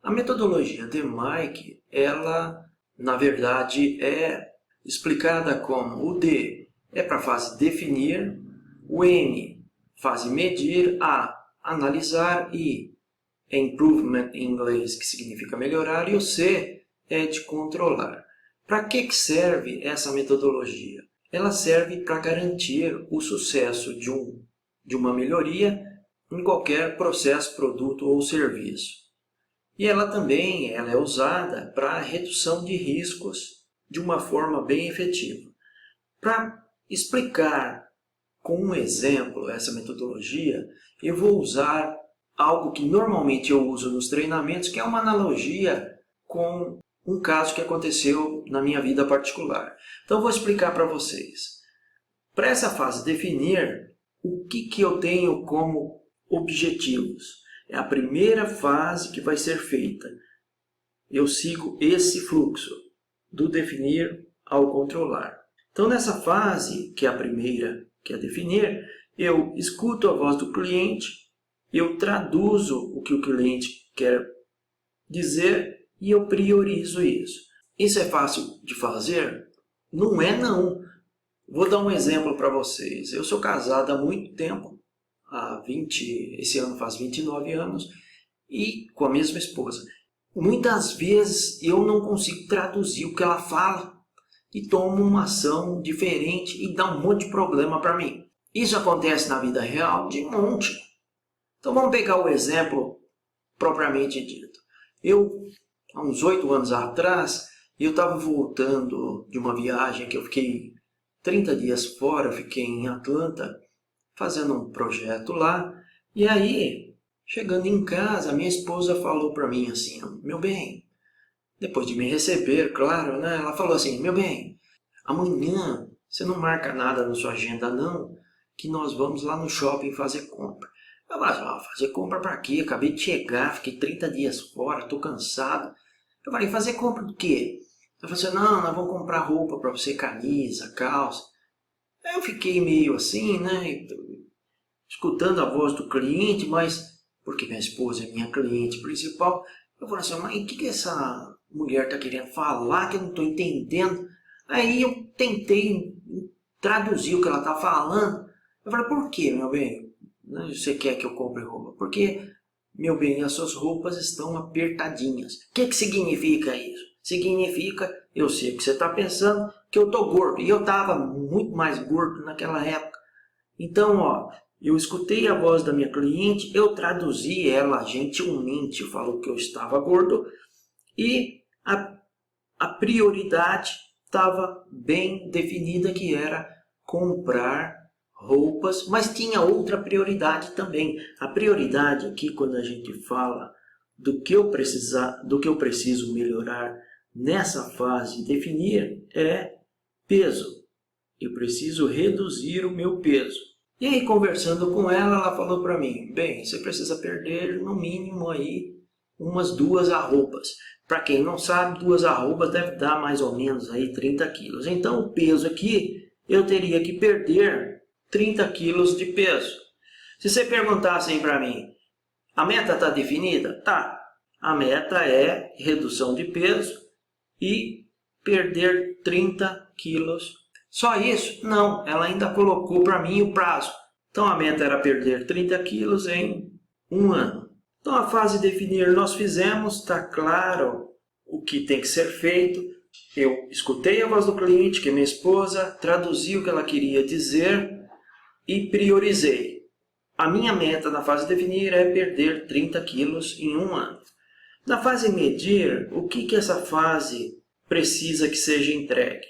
A metodologia de Mike, ela, na verdade, é explicada como o D é para a fase definir, o M, fase medir, A, analisar, I, é improvement em inglês, que significa melhorar, e o C é de controlar. Para que serve essa metodologia? Ela serve para garantir o sucesso de uma melhoria em qualquer processo, produto ou serviço. E ela também é usada para a redução de riscos de uma forma bem efetiva. Para explicar com um exemplo essa metodologia, eu vou usar algo que normalmente eu uso nos treinamentos, que é uma analogia com um caso que aconteceu na minha vida particular. Então, eu vou explicar para vocês. Para essa fase definir, o que eu tenho como objetivos? É a primeira fase que vai ser feita. Eu sigo esse fluxo, do definir ao controlar. Então, nessa fase, que é a primeira, que é definir, eu escuto a voz do cliente, eu traduzo o que o cliente quer dizer e eu priorizo isso. Isso é fácil de fazer? Não é, não. Vou dar um exemplo para vocês. Eu sou casado há muito tempo, esse ano faz 29 anos, e com a mesma esposa. Muitas vezes eu não consigo traduzir o que ela fala e tomo uma ação diferente e dá um monte de problema para mim. Isso acontece na vida real de monte. Então vamos pegar o exemplo propriamente dito. Há uns 8 anos atrás, eu estava voltando de uma viagem que eu fiquei 30 dias fora, fiquei em Atlanta, fazendo um projeto lá. E aí, chegando em casa, minha esposa falou para mim assim, meu bem, depois de me receber, claro, né? Ela falou assim, meu bem, amanhã você não marca nada na sua agenda não, que nós vamos lá no shopping fazer compra. Eu falei, fazer compra para quê? Acabei de chegar, fiquei 30 dias fora, estou cansado. Eu falei, fazer compra do quê? Ela falou assim, não, nós vamos comprar roupa para você, camisa, calça. Aí eu fiquei meio assim, né, escutando a voz do cliente, mas, porque minha esposa é minha cliente principal, eu falei assim, mas o que essa mulher está querendo falar que eu não estou entendendo? Aí eu tentei traduzir o que ela está falando. Eu falei, por que, meu bem? Você quer que eu compre roupa? Porque, meu bem, as suas roupas estão apertadinhas. O que significa isso? Significa, eu sei o que você está pensando, que eu estou gordo. E eu estava muito mais gordo naquela época. Então, eu escutei a voz da minha cliente, eu traduzi ela gentilmente, falou que eu estava gordo. E a prioridade estava bem definida, que era comprar roupas, mas tinha outra prioridade também. A prioridade aqui, quando a gente fala do que eu preciso melhorar nessa fase definir, é peso. Eu preciso reduzir o meu peso. E aí, conversando com ela, ela falou para mim, bem, você precisa perder no mínimo aí umas 2 arrobas. Para quem não sabe, 2 arrobas deve dar mais ou menos aí 30 quilos. Então, o peso aqui, eu teria que perder 30 quilos de peso. Se você perguntasse para mim, a meta está definida? Tá. A meta é redução de peso e perder 30 quilos. Só isso? Não, ela ainda colocou para mim o prazo. Então, a meta era perder 30 quilos em 1 ano. Então, a fase definir nós fizemos, está claro o que tem que ser feito. Eu escutei a voz do cliente, que é minha esposa, traduzi o que ela queria dizer e priorizei. A minha meta na fase definir é perder 30 quilos em 1 ano. Na fase medir, o que essa fase precisa que seja entregue?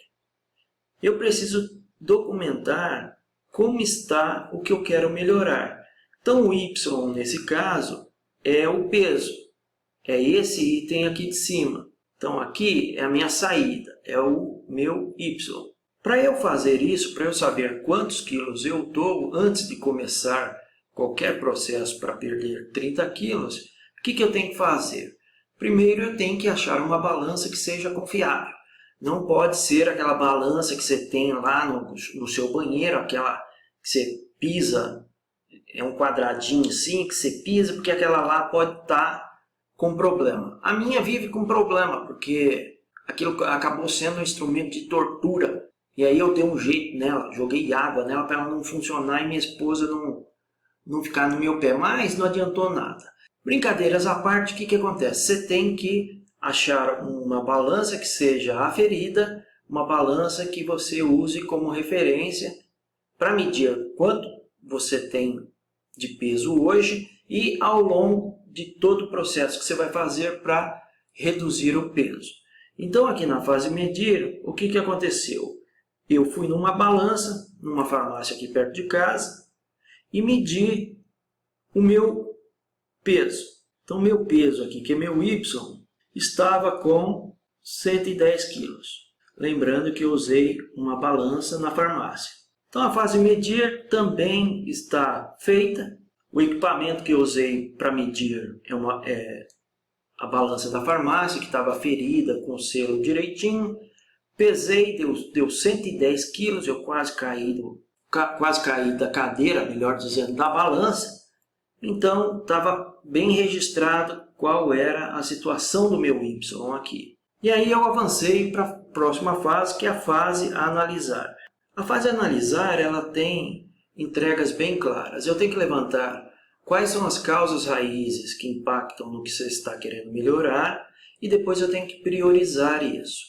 Eu preciso documentar como está o que eu quero melhorar. Então, o Y, nesse caso, é o peso. É esse item aqui de cima. Então, aqui é a minha saída, é o meu Y. Para eu fazer isso, para eu saber quantos quilos eu estou antes de começar qualquer processo para perder 30 quilos, o que eu tenho que fazer? Primeiro, eu tenho que achar uma balança que seja confiável. Não pode ser aquela balança que você tem lá no seu banheiro, aquela que você pisa, é um quadradinho assim, que você pisa, porque aquela lá pode estar com problema. A minha vive com problema, porque aquilo acabou sendo um instrumento de tortura. E aí eu dei um jeito nela, joguei água nela para ela não funcionar e minha esposa não ficar no meu pé. Mas não adiantou nada. Brincadeiras à parte, o que acontece? Você tem que achar uma balança que seja aferida, uma balança que você use como referência para medir quanto você tem de peso hoje e ao longo de todo o processo que você vai fazer para reduzir o peso. Então aqui na fase medir, o que aconteceu? Eu fui numa balança, numa farmácia aqui perto de casa e medi o meu peso. Então meu peso aqui, que é meu Y, estava com 110 quilos. Lembrando que eu usei uma balança na farmácia. Então a fase medir também está feita. O equipamento que eu usei para medir é a balança da farmácia, que estava ferida com o selo direitinho. Pesei, deu 110 quilos, eu quase caí da cadeira, melhor dizendo, da balança. Então estava bem registrado qual era a situação do meu Y aqui. E aí eu avancei para a próxima fase, que é a fase analisar. A fase analisar, ela tem entregas bem claras. Eu tenho que levantar quais são as causas raízes que impactam no que você está querendo melhorar e depois eu tenho que priorizar isso.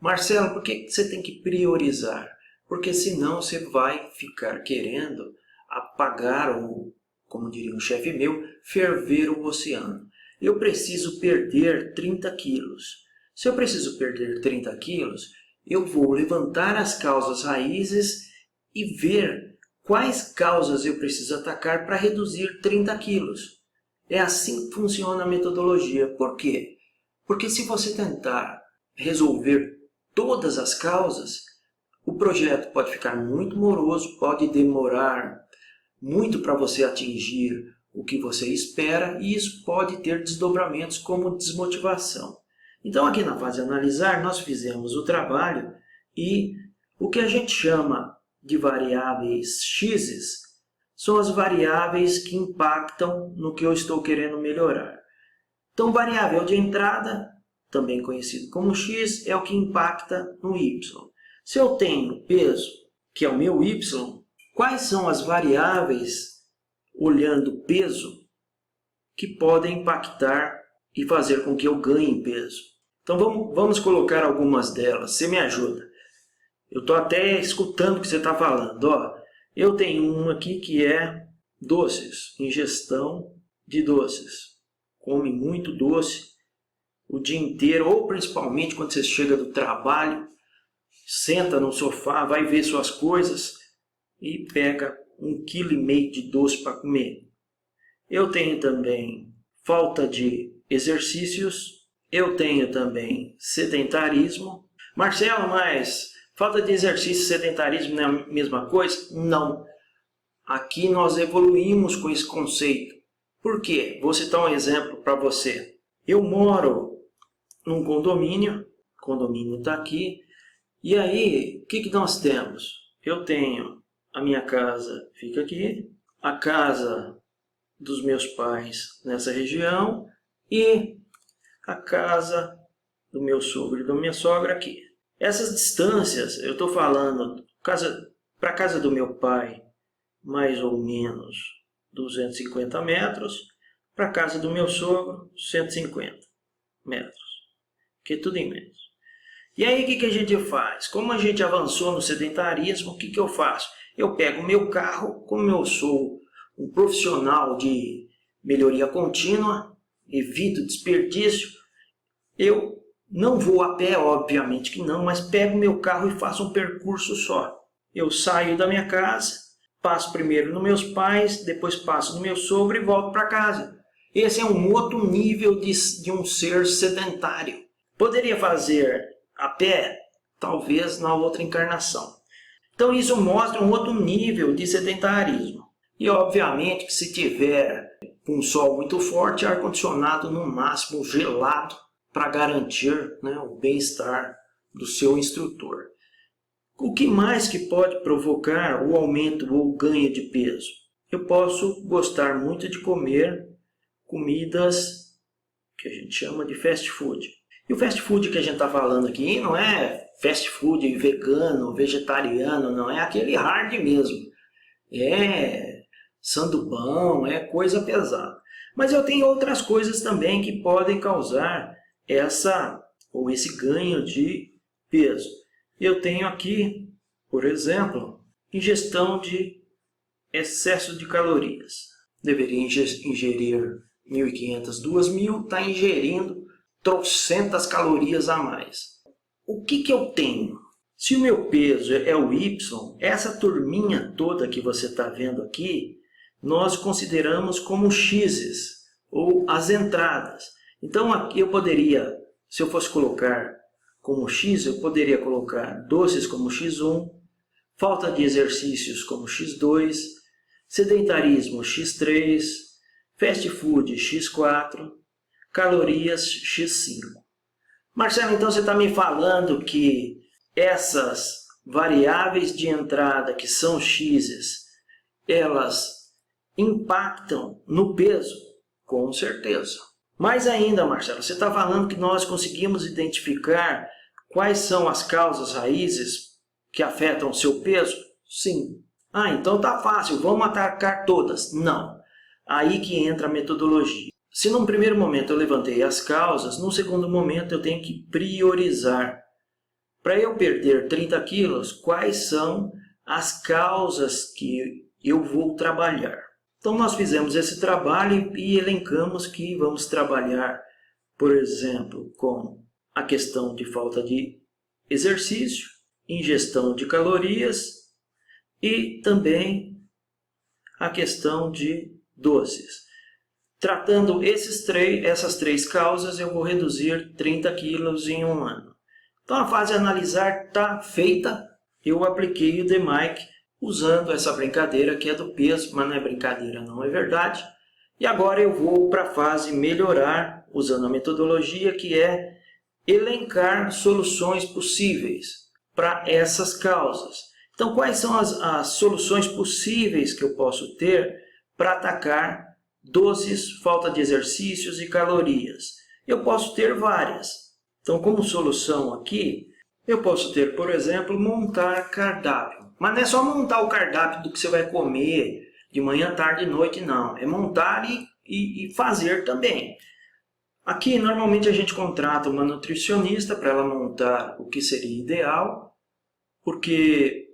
Marcelo, por que você tem que priorizar? Porque senão você vai ficar querendo apagar, ou, como diria um chefe meu, ferver o oceano. Eu preciso perder 30 quilos. Se eu preciso perder 30 quilos, eu vou levantar as causas raízes e ver quais causas eu preciso atacar para reduzir 30 quilos. É assim que funciona a metodologia. Por quê? Porque se você tentar resolver todas as causas, o projeto pode ficar muito moroso, pode demorar muito para você atingir o que você espera e isso pode ter desdobramentos como desmotivação. Então aqui na fase analisar nós fizemos o trabalho e o que a gente chama de variáveis x são as variáveis que impactam no que eu estou querendo melhorar. Então variável de entrada, também conhecido como x, é o que impacta no y. Se eu tenho peso, que é o meu y, quais são as variáveis, olhando peso, que podem impactar e fazer com que eu ganhe peso? Então vamos colocar algumas delas, você me ajuda. Eu estou até escutando o que você está falando. Ó, eu tenho uma aqui que é doces, ingestão de doces. Come muito doce o dia inteiro, ou principalmente quando você chega do trabalho, senta no sofá, vai ver suas coisas e pega 1,5 kg de doce para comer. Eu tenho também falta de exercícios, eu tenho também sedentarismo. Marcelo, mas falta de exercício e sedentarismo não é a mesma coisa? Não. Aqui nós evoluímos com esse conceito. Por quê? Vou citar um exemplo para você. Eu moro num condomínio, o condomínio está aqui, e aí o que nós temos? Eu tenho a minha casa, fica aqui, a casa dos meus pais nessa região e a casa do meu sogro e da minha sogra aqui. Essas distâncias, eu estou falando, para a casa do meu pai, mais ou menos 250 metros, para a casa do meu sogro, 150 metros, que é tudo imenso. E aí o que a gente faz? Como a gente avançou no sedentarismo, o que eu faço? Eu pego o meu carro, como eu sou um profissional de melhoria contínua, evito desperdício, eu não vou a pé, obviamente que não, mas pego o meu carro e faço um percurso só. Eu saio da minha casa, passo primeiro nos meus pais, depois passo no meu sogro e volto para casa. Esse é um outro nível de um ser sedentário. Poderia fazer a pé, talvez na outra encarnação. Então isso mostra um outro nível de sedentarismo. E obviamente que se tiver um sol muito forte, ar-condicionado no máximo gelado para garantir, né, o bem-estar do seu instrutor. O que mais que pode provocar o aumento ou o ganho de peso? Eu posso gostar muito de comer comidas que a gente chama de fast food. E o fast food que a gente está falando aqui não é fast food vegano, vegetariano, não, é aquele hard mesmo. É sandubão, é coisa pesada. Mas eu tenho outras coisas também que podem causar esse ganho de peso. Eu tenho aqui, por exemplo, ingestão de excesso de calorias. Deveria ingerir 1.500, 2.000, está ingerindo trocentas calorias a mais. O que eu tenho? Se o meu peso é o Y, essa turminha toda que você está vendo aqui, nós consideramos como X's, ou as entradas. Então aqui eu poderia, se eu fosse colocar como X, eu poderia colocar doces como X1, falta de exercícios como X2, sedentarismo X3, fast food X4, calorias X5. Marcelo, então você está me falando que essas variáveis de entrada que são X's, elas impactam no peso? Com certeza. Mais ainda, Marcelo, você está falando que nós conseguimos identificar quais são as causas raízes que afetam o seu peso? Sim. Ah, então tá fácil, vamos atacar todas. Não. Aí que entra a metodologia. Se num primeiro momento eu levantei as causas, num segundo momento eu tenho que priorizar. Para eu perder 30 quilos, quais são as causas que eu vou trabalhar? Então nós fizemos esse trabalho e elencamos que vamos trabalhar, por exemplo, com a questão de falta de exercício, ingestão de calorias e também a questão de doces. Tratando essas três causas, eu vou reduzir 30 quilos em um ano. Então a fase analisar está feita, eu apliquei o DMAIC usando essa brincadeira que é do peso, mas não é brincadeira, não é verdade. E agora eu vou para a fase melhorar, usando a metodologia que é elencar soluções possíveis para essas causas. Então quais são as soluções possíveis que eu posso ter para atacar doces, falta de exercícios e calorias? Eu posso ter várias. Então, como solução aqui, eu posso ter, por exemplo, montar cardápio. Mas não é só montar o cardápio do que você vai comer de manhã, tarde e noite, não. É montar e fazer também. Aqui, normalmente, a gente contrata uma nutricionista para ela montar o que seria ideal, porque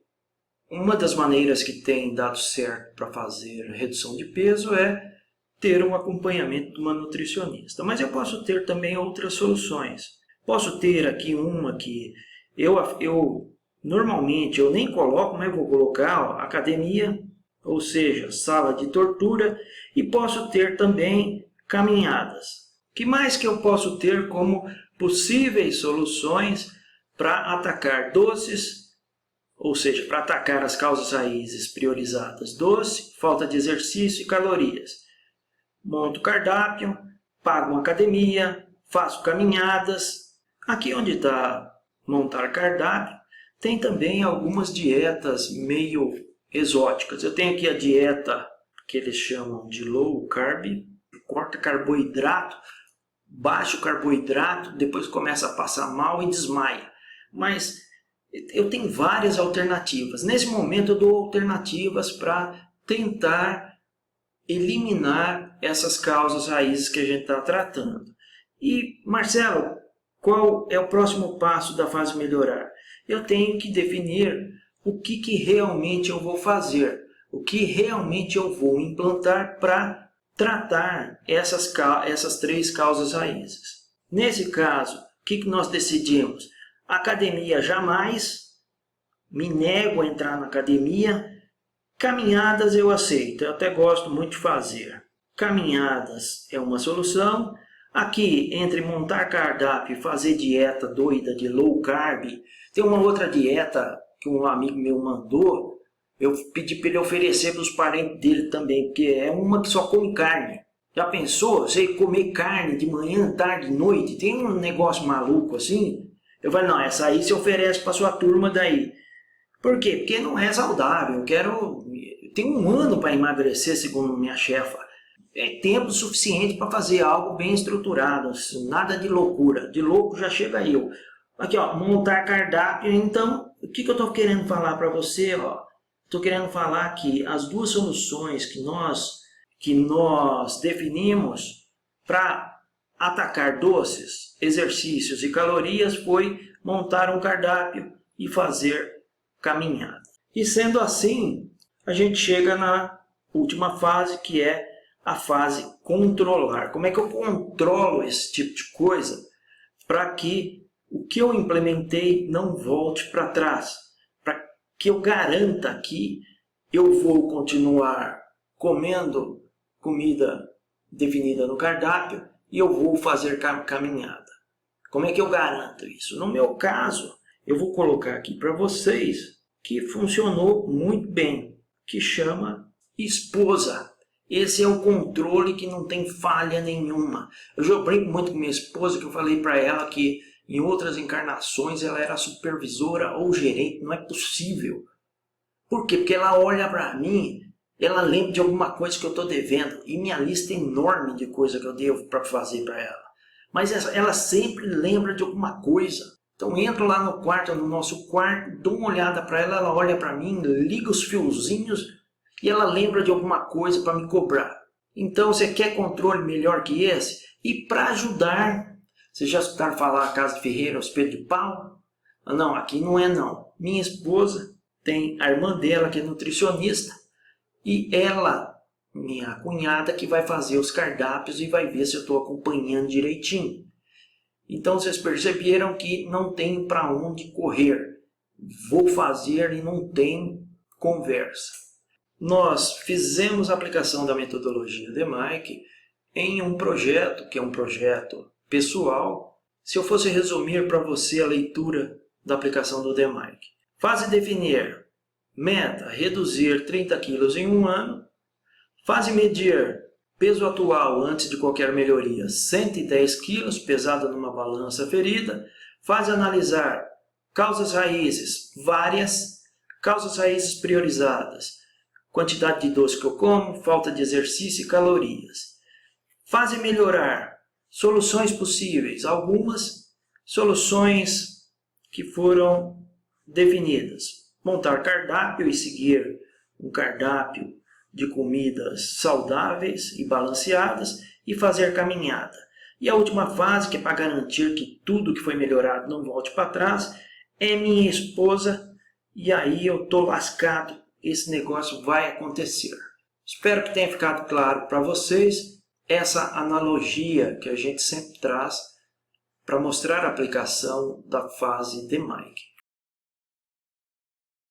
uma das maneiras que tem dado certo para fazer redução de peso é ter um acompanhamento de uma nutricionista. Mas eu posso ter também outras soluções. Posso ter aqui uma que normalmente eu nem coloco, mas eu vou colocar academia, ou seja, sala de tortura, e posso ter também caminhadas. O que mais que eu posso ter como possíveis soluções para atacar doces, ou seja, para atacar as causas raízes priorizadas: doce, falta de exercício e calorias. Monto cardápio, pago uma academia, faço caminhadas. Aqui onde está montar cardápio, tem também algumas dietas meio exóticas. Eu tenho aqui a dieta que eles chamam de low carb, corta carboidrato, baixo carboidrato, depois começa a passar mal e desmaia. Mas eu tenho várias alternativas. Nesse momento eu dou alternativas para tentar eliminar essas causas raízes que a gente está tratando. E, Marcelo, qual é o próximo passo da fase melhorar? Eu tenho que definir o que realmente eu vou fazer, o que realmente eu vou implantar para tratar essas três causas raízes. Nesse caso, o que nós decidimos? Academia jamais, me nego a entrar na academia. Caminhadas eu aceito, eu até gosto muito de fazer. Caminhadas é uma solução. Aqui, entre montar cardápio e fazer dieta doida de low carb, tem uma outra dieta que um amigo meu mandou. Eu pedi para ele oferecer para os parentes dele também, porque é uma que só come carne. Já pensou? Você comer carne de manhã, tarde, noite? Tem um negócio maluco assim? Eu falei, não, essa aí se oferece para sua turma daí. Por quê? Porque não é saudável. Tenho um ano para emagrecer, segundo minha chefa. é tempo suficiente para fazer algo bem estruturado, nada de loucura. De louco já chega eu. Aqui, ó, montar cardápio. Então, o que eu estou querendo falar para você? Estou querendo falar que as duas soluções que nós definimos para atacar doces, exercícios e calorias foi montar um cardápio e fazer caminhada. E sendo assim, a gente chega na última fase, que é a fase controlar. Como é que eu controlo esse tipo de coisa para que o que eu implementei não volte para trás? Para que eu garanta que eu vou continuar comendo comida definida no cardápio e eu vou fazer caminhada. Como é que eu garanto isso? No meu caso, eu vou colocar aqui para vocês que funcionou muito bem, que chama esposa. Esse é o controle que não tem falha nenhuma. Eu já brinco muito com minha esposa, que eu falei para ela que em outras encarnações ela era supervisora ou gerente. Não é possível. Por quê? Porque ela olha para mim, ela lembra de alguma coisa que eu estou devendo. E minha lista é enorme de coisa que eu devo para fazer para ela. Mas ela sempre lembra de alguma coisa. Então entro lá no quarto, no nosso quarto, dou uma olhada para ela, ela olha para mim, liga os fiozinhos e ela lembra de alguma coisa para me cobrar. Então você quer controle melhor que esse? E para ajudar, vocês já escutaram falar a Casa de Ferreira, aos Pedro de Pau? Não, aqui não é não. Minha esposa tem a irmã dela que é nutricionista e ela, minha cunhada, que vai fazer os cardápios e vai ver se eu estou acompanhando direitinho. Então vocês perceberam que não tem para onde correr. Vou fazer e não tem conversa. Nós fizemos a aplicação da metodologia DMAIC em um projeto, que é um projeto pessoal. Se eu fosse resumir para você a leitura da aplicação do DMAIC. Fase definir. Meta, reduzir 30 quilos em um ano. Fase medir. Peso atual antes de qualquer melhoria, 110 quilos, pesado numa balança ferida. Fase analisar. Causas raízes, várias. Causas raízes priorizadas. Quantidade de doce que eu como, falta de exercício e calorias. Fase melhorar. Soluções possíveis. Algumas soluções que foram definidas. Montar cardápio e seguir um cardápio de comidas saudáveis e balanceadas e fazer caminhada. E a última fase, que é para garantir que tudo que foi melhorado não volte para trás, é minha esposa, e aí eu estou lascado, esse negócio vai acontecer. Espero que tenha ficado claro para vocês essa analogia que a gente sempre traz para mostrar a aplicação da fase DMAIC.